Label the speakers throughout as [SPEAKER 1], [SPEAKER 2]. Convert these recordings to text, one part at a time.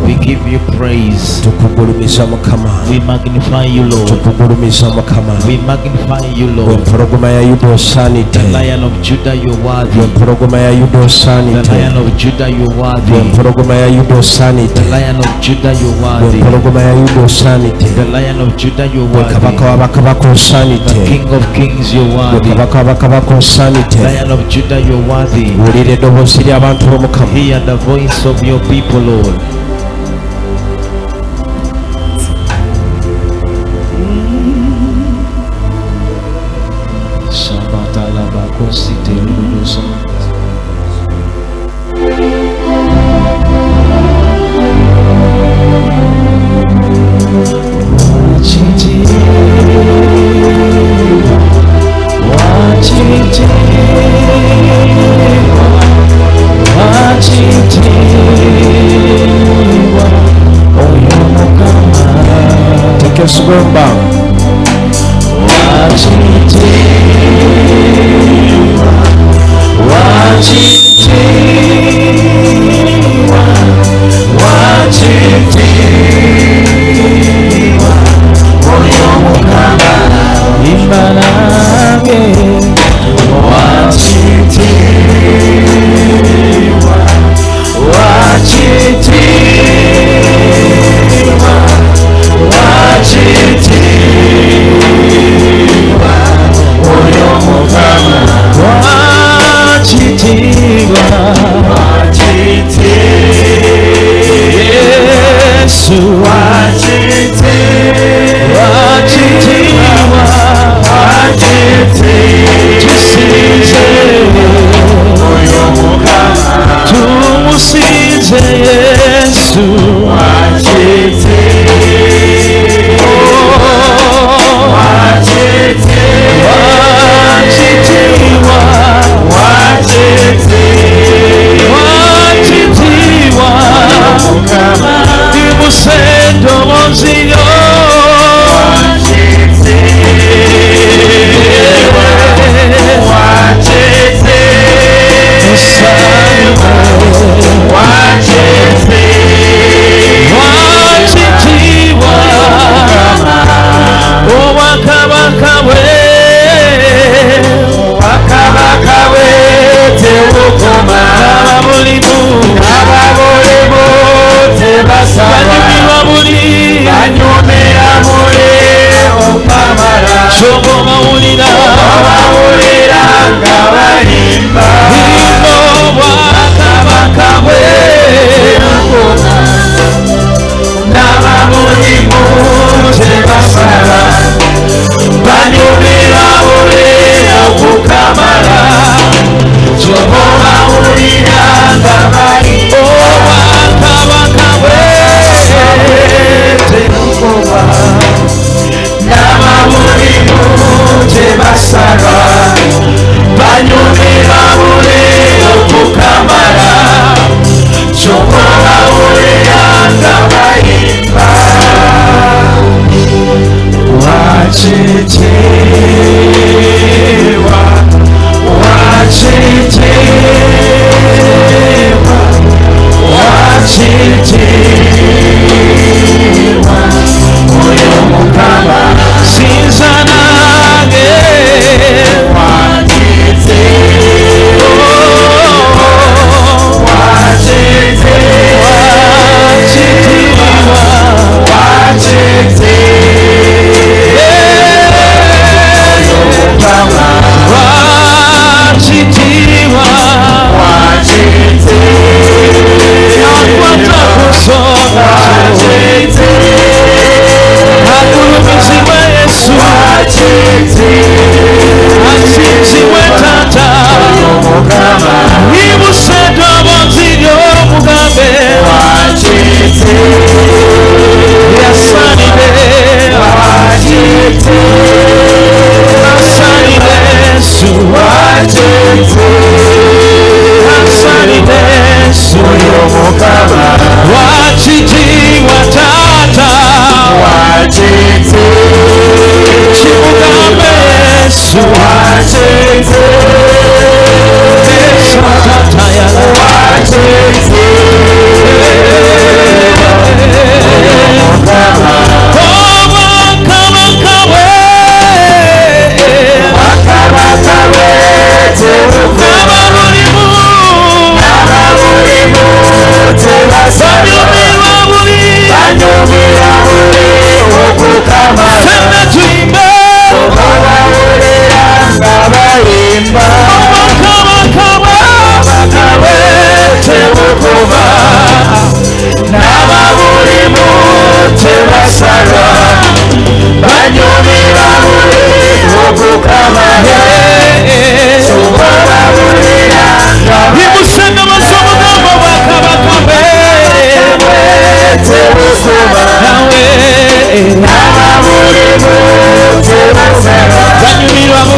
[SPEAKER 1] We give you praise.
[SPEAKER 2] tukugulumiza Mukama.
[SPEAKER 1] We magnify you, Lord.
[SPEAKER 2] tukugulumiza Mukama.
[SPEAKER 1] We magnify you, Lord.
[SPEAKER 2] Empologoma ya Yuda osaanidde.
[SPEAKER 1] The Lion of Judah, you are worthy.
[SPEAKER 2] Empologoma ya Yuda
[SPEAKER 1] The
[SPEAKER 2] osaanidde.
[SPEAKER 1] Lion of Judah, you are worthy.
[SPEAKER 2] Empologoma ya Yuda osaanidde.
[SPEAKER 1] The Lion of Judah, you are worthy.
[SPEAKER 2] Empologoma ya Yuda osaanidde.
[SPEAKER 1] The Lion of Judah, you are worthy.
[SPEAKER 2] Kabaka wa bakabaka osaanidde.
[SPEAKER 1] The King of Kings, you are worthy.
[SPEAKER 2] Kabaka wa bakabaka osaanidde.
[SPEAKER 1] Lion of Judah, you are worthy.
[SPEAKER 2] Wulira eddoboozi ly'abantu b'Omukama.
[SPEAKER 1] Hear the voice of your people, Lord.
[SPEAKER 2] Tekesubomba.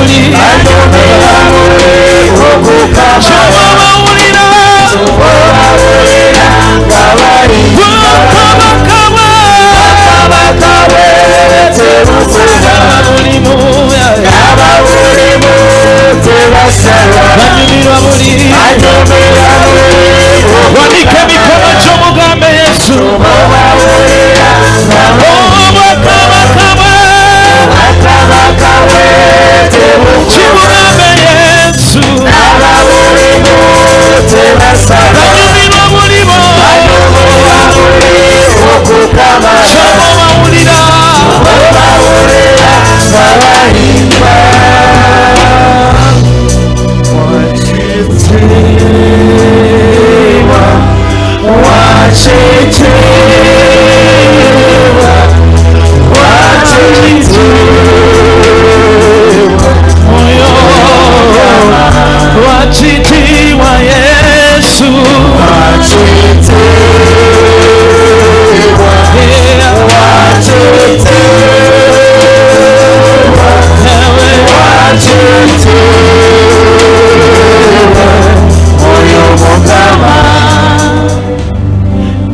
[SPEAKER 1] muli kyobawulira banyumirwa muli wanike emikono ky'omugambe Yesu kimugambe Yesu banyumirwa mulimu kyobawulira wachitiwa Yesu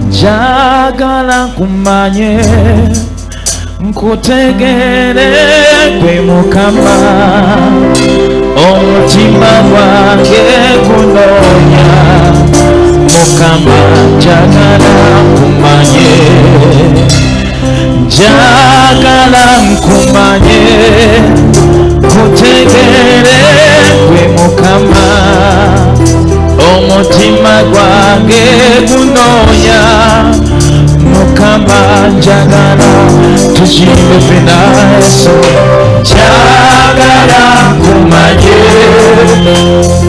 [SPEAKER 1] njagala nkumanye nkutegere gwe Mukama omutima gwange gunoonya Mukama njagala nkumanye njagala nkumanye nkutegere gwe Mukama omutima gwange gunoonya Mukama njagala tuzimbe fena Yesu njagala nkumanye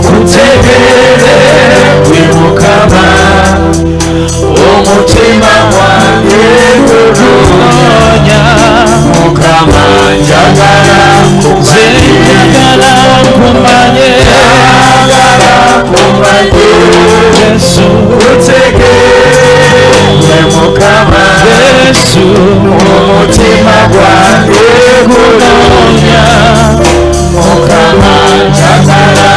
[SPEAKER 1] kutegere gwe Mukama omutima gwange gunoonya Mukama njagala nkumanye Yesu kutegere Mukama Yesu omutima gwange gunoonya Mukama njagala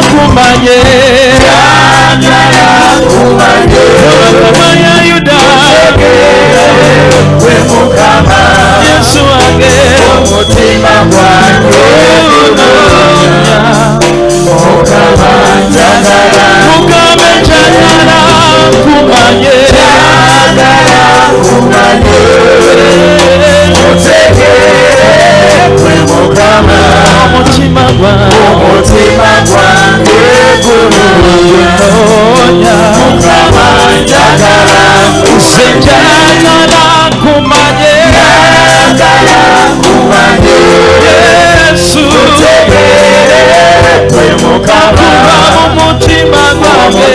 [SPEAKER 1] nkumanye Mukama ya Yuda gwe Mukama Yesu wange omutima gwange gunoonya Mukama njagala Mukama njagala nkumanye omutima gwange gunoonya Mukama njagala nkumanye Yesu Mukama omutima gwange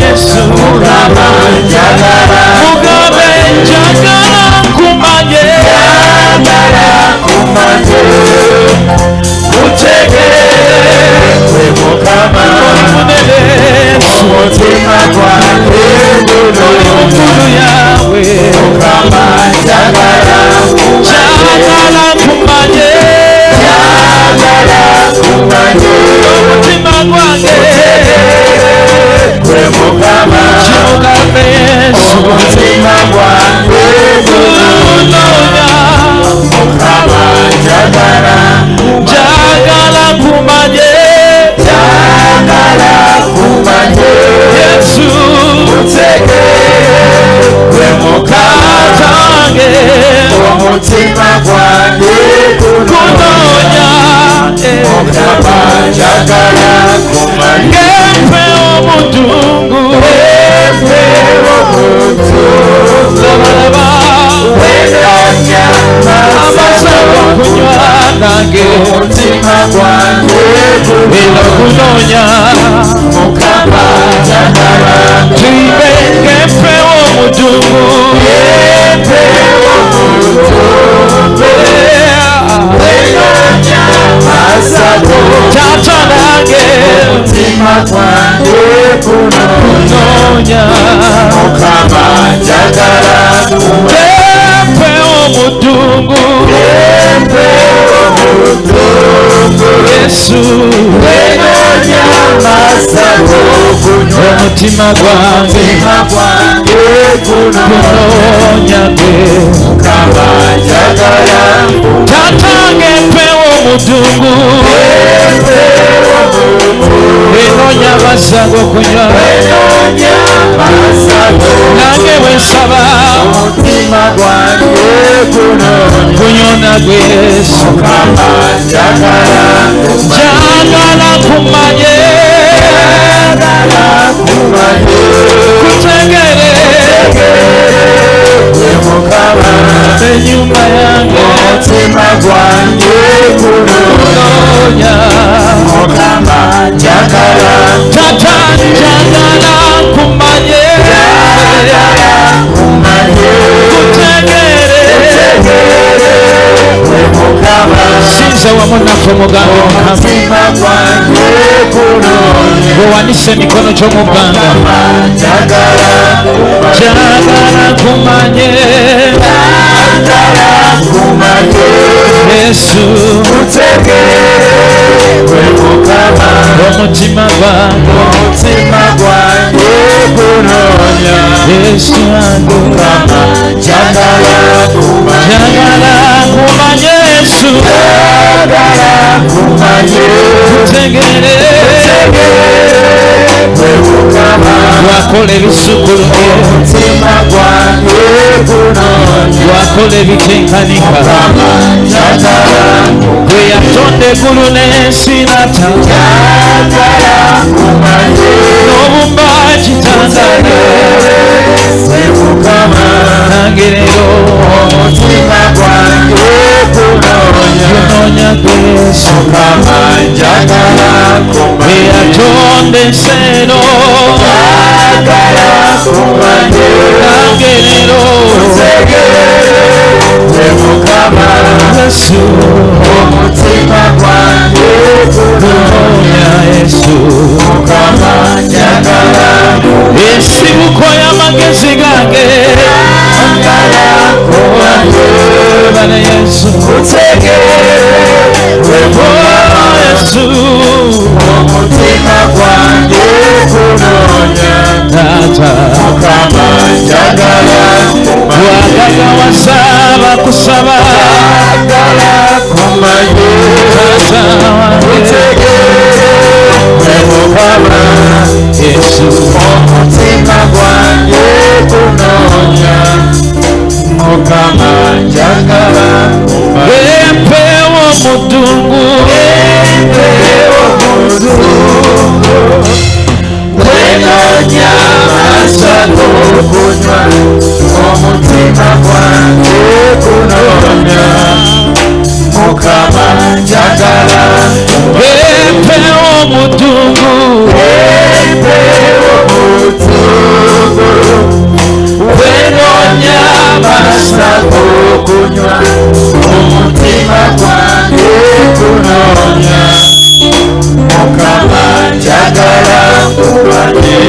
[SPEAKER 1] Yesu Mukama njagala Mugambe njagala nkumanye kutegere Mukama omutima gwange gunoonya Mukama njagala nkumanye omutima gwange gwe Mukama kimugambe Yesu omutima gwange gunoonya Mukama njagala nkumanye Yesu gwe Mukama omutima gwange gunoonya Mukama njagala nkumanye ngempe omudungu labalaba amasaba okunywa nange omutima gwange gunoonya Mukama njagala tuyibe ngempe omudungu tata nange omutima gwange gunoonya Mukama njagala ngempe omudungu omutima gwange gunonya gwe tatange empewo omudungu enonya amasago okunywa nange bwensaba gunyona gwe Yesu njagala kumanye kutegere enyumba yange omutima gwange gunonya tata njagala kumanye kutegere sinza wamu naffe mugambe Mukama owanise emikono gy'omuganga njagala kumanye Yesu omutima gwange Yesu wange njagala kumanye Yesu kutegere wakola ebisukuluke wakola ebitenkanika gwe yatonda eggulu n'ensi nata n'obumba kitandale nange leero gunonya gwe Yesu gwe yatonda ensi eno nange leero Yesu omutima gwange gunonya Yesu ensibuko y'amagezi gange bana Yesu Yesu omutima gwange gunonya tata wagaga wasaba kusaba tata wange Yesu omutima gwange gunonya Mukama njagala empewo omudungu gwenonya amasago okunywa omutima gwange gunonya Mukama njagala empewo omudungu gwenonya amasago okunywa omutima gwange gunonya Mukama njagala kumanye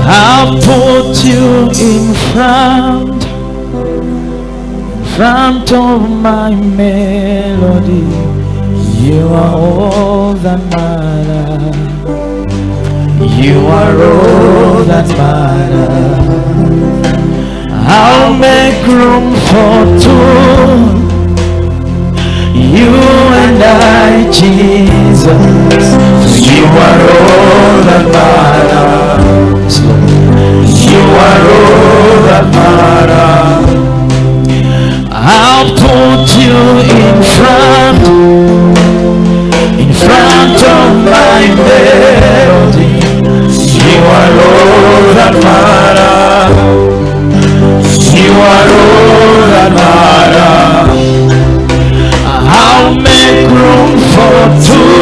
[SPEAKER 1] I'll put you in front of my melody. You are all that matter. You are all that matter. I'll make room for two. You and I, Jesus. You are all that matter. You are all that matter. I'll put you in front of my melody. You are all that matter. You are all that matter. I'll make room for two.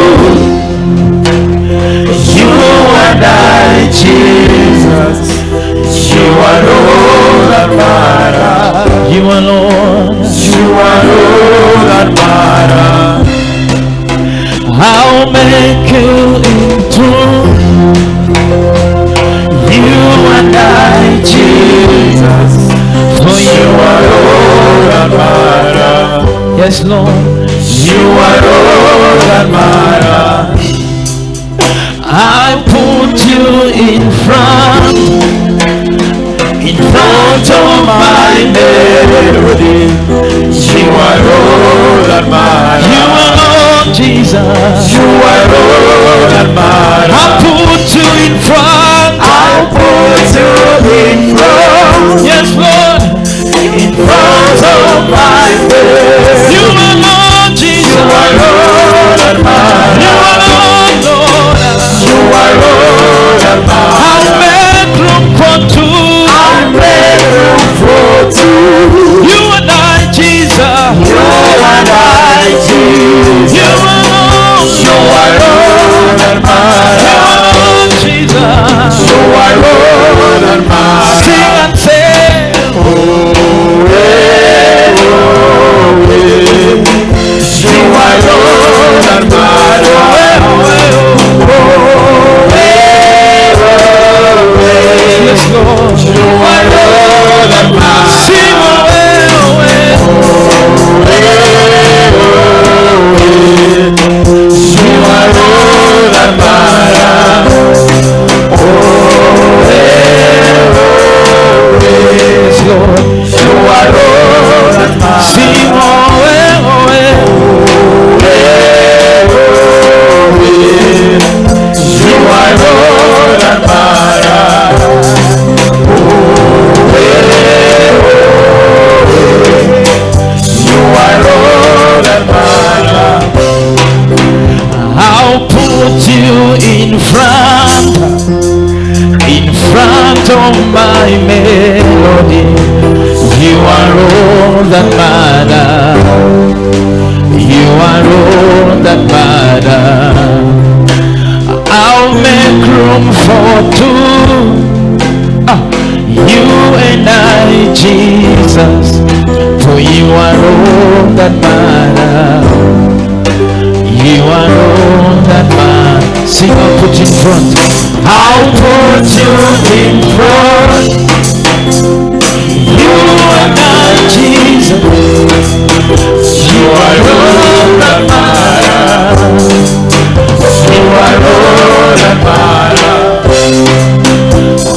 [SPEAKER 1] You and I, I put you in front of my melody. You are all that matters. You are Lord Jesus. You are all that matters. I put you in front. I put you in front. Yes, Lord. In front of my melody. You are Lord Jesus. You are all that matters. You are Lord, Lord. You are all that matters. I'll make room for two. You and I, Jesus. You and I, Jesus. You alone. You are Lord and matter. You alone, Jesus. You are Lord and matter. Sing and say, oh, yeah, oh, yeah. You are Lord and matter. Oh, yeah, oh, yeah. Yes, Lord. You are Lord and matter. Sing away, away. You are Lord and matter. Yes, Lord. You are Lord and matter. Sing away, away. You are Lord and matter. You are Lord and matter. I'll put you in front of my melody. You are all that matter. You are all that matter. I'll make room for two. You and I, Jesus. For you are all that matter. You are all that matter. Sing, I'll put you in front. I'll put you in front. You and I, Jesus. You are all that matter. You are all that matter.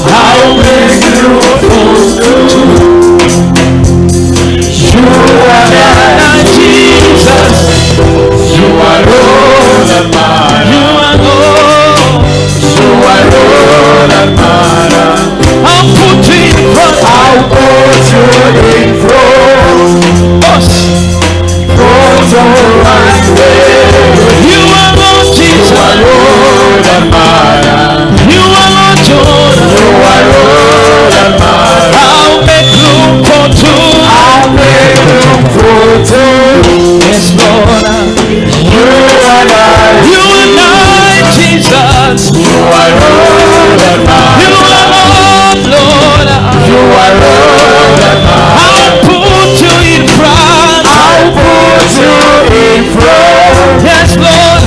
[SPEAKER 1] I'll make room for two. You and I, Jesus. You are all that matter. You are all. You are all that matter. I'll put you in front. I'll put you in front. Us. Front of my way. You are Lord Jesus. You are all that matter. You are Lord Jordan. You are all that matter. I'll make room for two. I'll make room for two. Yes, Lord. You and I, Jesus. You are Lord and matter. You are Lord, Lord. You are Lord and matter. I'll put you in front. I'll put you in front. Yes, Lord.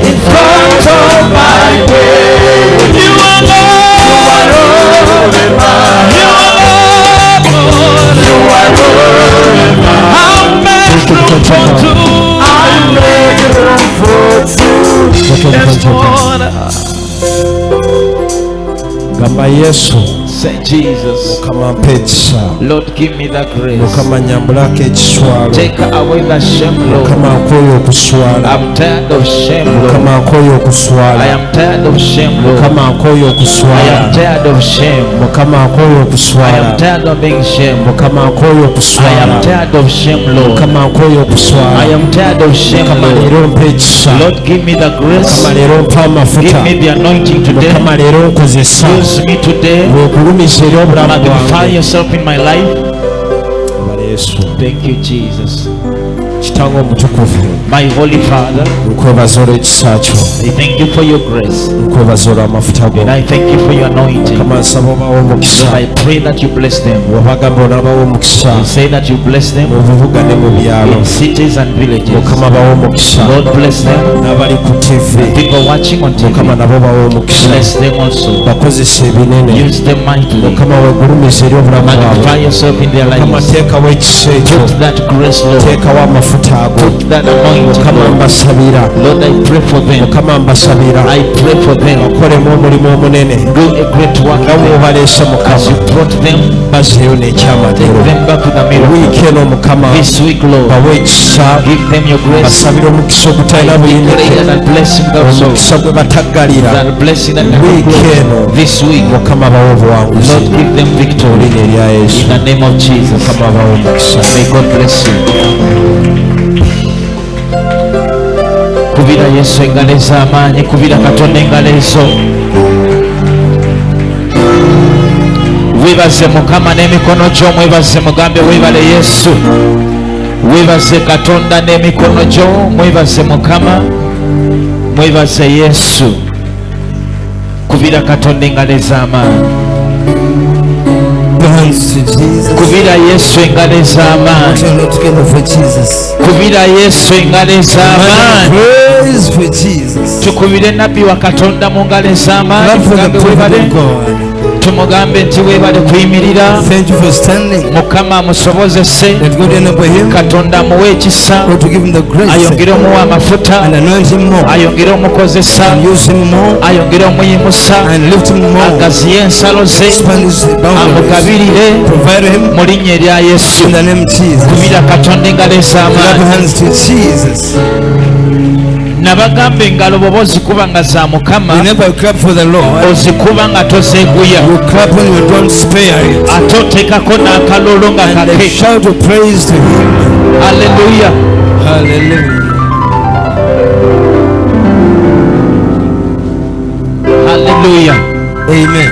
[SPEAKER 1] In front of my way. You are Lord. You are Lord and matter. You are Lord, Lord. You are Lord and matter. I'll make room for two. I'll make room for two. Yes, Lord.
[SPEAKER 2] Gamba Yesu.
[SPEAKER 1] Say Jesus.
[SPEAKER 2] Mukama mpe ekisa.
[SPEAKER 1] Lord, give me that grace.
[SPEAKER 2] Mukama nyambulako ekiswalo.
[SPEAKER 1] Take away that shame, Lord.
[SPEAKER 2] Mukama nkooye okuswala.
[SPEAKER 1] I'm tired of shame, Lord.
[SPEAKER 2] Mukama nkooye okuswala.
[SPEAKER 1] I am tired of shame, Lord.
[SPEAKER 2] Mukama nkooye
[SPEAKER 1] I
[SPEAKER 2] okuswala.
[SPEAKER 1] am tired of shame.
[SPEAKER 2] Mukama nkooye
[SPEAKER 1] I
[SPEAKER 2] okuswala.
[SPEAKER 1] am tired of being shame.
[SPEAKER 2] Mukama nkooye
[SPEAKER 1] I
[SPEAKER 2] okuswala.
[SPEAKER 1] am tired of shame, Lord.
[SPEAKER 2] Mukama nkooye okuswala.
[SPEAKER 1] I am tired of shame,
[SPEAKER 2] Mukama
[SPEAKER 1] Lord.
[SPEAKER 2] leero mpe ekisa.
[SPEAKER 1] Lord, give me the grace.
[SPEAKER 2] Mukama leero mpa amafuta.
[SPEAKER 1] Give me the anointing today.
[SPEAKER 2] Mukama leero nkozesa.
[SPEAKER 1] Use me today.
[SPEAKER 2] Weekulumiza eri obulamu
[SPEAKER 1] Magnify
[SPEAKER 2] bwange.
[SPEAKER 1] yourself in my life.
[SPEAKER 2] Bala Yesu.
[SPEAKER 1] Thank you, Jesus.
[SPEAKER 2] Kitange omutukuvu.
[SPEAKER 1] My Holy Father,
[SPEAKER 2] Nkwebaza olw'ekisa kyo.
[SPEAKER 1] I thank you for your grace.
[SPEAKER 2] Nkwebaza olw'amafuta go.
[SPEAKER 1] And I thank you for your anointing.
[SPEAKER 2] Mukama nsaba obawo omukisa.
[SPEAKER 1] Lord, I pray that you bless them.
[SPEAKER 2] Wabagamba onabawo omukisa.
[SPEAKER 1] You say that you bless them
[SPEAKER 2] Mu bibuga ne mu byalo.
[SPEAKER 1] in cities and villages.
[SPEAKER 2] Mukama bawo omukisa.
[SPEAKER 1] Lord, bless them.
[SPEAKER 2] N'abali ku TV.
[SPEAKER 1] People watching on
[SPEAKER 2] Mukama
[SPEAKER 1] TV,
[SPEAKER 2] nabo bawo omukisa.
[SPEAKER 1] bless them also.
[SPEAKER 2] Bakozesa ebinene.
[SPEAKER 1] Use them mightily.
[SPEAKER 2] Mukama weegulumiza eri obulamu
[SPEAKER 1] Magnify
[SPEAKER 2] bwabwe.
[SPEAKER 1] yourself in their
[SPEAKER 2] Mukama
[SPEAKER 1] lives.
[SPEAKER 2] teekawo ekisa ekyo.
[SPEAKER 1] Put that grace, Lord.
[SPEAKER 2] Teekawo amafuta kyagwo.
[SPEAKER 1] Put that anointing,
[SPEAKER 2] Mukama
[SPEAKER 1] Lord.
[SPEAKER 2] mbasabira.
[SPEAKER 1] Lord, I pray for them.
[SPEAKER 2] Mukama mbasabira.
[SPEAKER 1] I pray for them.
[SPEAKER 2] bakolemu omulimu omunene
[SPEAKER 1] Do a great work
[SPEAKER 2] nga bw'obaleese
[SPEAKER 1] as
[SPEAKER 2] Mukama
[SPEAKER 1] you brought them.
[SPEAKER 2] bazeeyo n'ekyamatero.
[SPEAKER 1] Take them back to the miracle.
[SPEAKER 2] wiiki eno Mukama
[SPEAKER 1] This week, Lord,
[SPEAKER 2] bawe ekisa
[SPEAKER 1] give them your grace.
[SPEAKER 2] basabire omukisa ogutalina
[SPEAKER 1] I
[SPEAKER 2] buyinike,
[SPEAKER 1] declare that blessing thou so.
[SPEAKER 2] omukisa gwe bataggalira.
[SPEAKER 1] That blessing that
[SPEAKER 2] wiiki eno
[SPEAKER 1] this week,
[SPEAKER 2] Mukama bawe obuwanguzi
[SPEAKER 1] Lord, give them
[SPEAKER 2] mu
[SPEAKER 1] victory
[SPEAKER 2] linnya erya Yesu.
[SPEAKER 1] in the name of Jesus.
[SPEAKER 2] Mukama bawe omukisa.
[SPEAKER 1] May God bless you. Kubira Yesu engalo ez'amaanyi, kubira Katonda engalo ezo. Weebaze Mukama n'emikono gyo, mwebaze mugambe weebale Yesu. Weebaze Katonda n'emikono gyo, mwebaze Mukama, mwebaze Yesu. Kubira Katonda engalo ez'amaanyi.
[SPEAKER 3] Hands to Jesus.
[SPEAKER 1] Kubira Yesu engalo ez'amaanyi.
[SPEAKER 3] Turn it together for Jesus.
[SPEAKER 1] Kubira Yesu engalo ez'amaanyi.
[SPEAKER 3] Praise for Jesus.
[SPEAKER 1] Tukubire nabbi wa Katonda mu ngalo ez'amaanyi.
[SPEAKER 3] Clap for the
[SPEAKER 1] Tugambe
[SPEAKER 3] prophet
[SPEAKER 1] weebale.
[SPEAKER 3] of God.
[SPEAKER 1] Tumugambe nti weebale kuyimirira.
[SPEAKER 3] Thank you for standing.
[SPEAKER 1] Mukama amusobozese.
[SPEAKER 3] Let God enable him.
[SPEAKER 1] Katonda amuwe ekisa.
[SPEAKER 3] Or to give him the grace.
[SPEAKER 1] Ayongere omuwa amafuta.
[SPEAKER 3] And anoint him more.
[SPEAKER 1] Ayongere omukozesa.
[SPEAKER 3] And use him more.
[SPEAKER 1] Ayongere omuyimusa.
[SPEAKER 3] And lift him more.
[SPEAKER 1] Agaziye ensalo ze.
[SPEAKER 3] Expand his boundaries.
[SPEAKER 1] Amugabirire
[SPEAKER 3] Provide him.
[SPEAKER 1] mu linnya erya Yesu.
[SPEAKER 3] In the name of Jesus.
[SPEAKER 1] Kubira Katonda engalo
[SPEAKER 3] Clap
[SPEAKER 1] ez'amaanyi.
[SPEAKER 3] your hands to Jesus.
[SPEAKER 1] Nabagamba engalo bw'oba ozikuba nga za Mukama,
[SPEAKER 3] Whenever you clap for the Lord,
[SPEAKER 1] ozikuba nga tozeeguya.
[SPEAKER 3] you clap when you don't spare it.
[SPEAKER 1] Ate oteekako n'akalolo nga
[SPEAKER 3] And they
[SPEAKER 1] kake.
[SPEAKER 3] shout of praise to him.
[SPEAKER 1] Haleluya.
[SPEAKER 3] Hallelujah.
[SPEAKER 1] Haleluya.
[SPEAKER 3] Amen.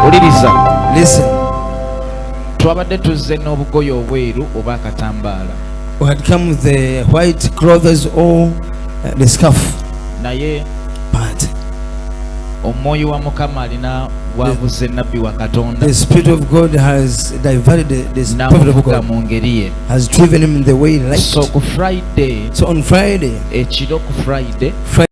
[SPEAKER 1] Oliriza,
[SPEAKER 3] Listen,
[SPEAKER 1] twabadde tuzze n'obugoye obweru oba akatambaala,
[SPEAKER 3] we had come with the white clothes or the scarf,
[SPEAKER 1] naye
[SPEAKER 3] but
[SPEAKER 1] omwoyo wa Mukama alina bwavuze nabbi wa Katonda
[SPEAKER 3] the Spirit of God has diverted the prophet of
[SPEAKER 1] n'amuvuga
[SPEAKER 3] God,
[SPEAKER 1] mu ngeri ye.
[SPEAKER 3] has driven him in the way he liked.
[SPEAKER 1] So ku Friday,
[SPEAKER 3] So on Friday,
[SPEAKER 1] ekiro ku Friday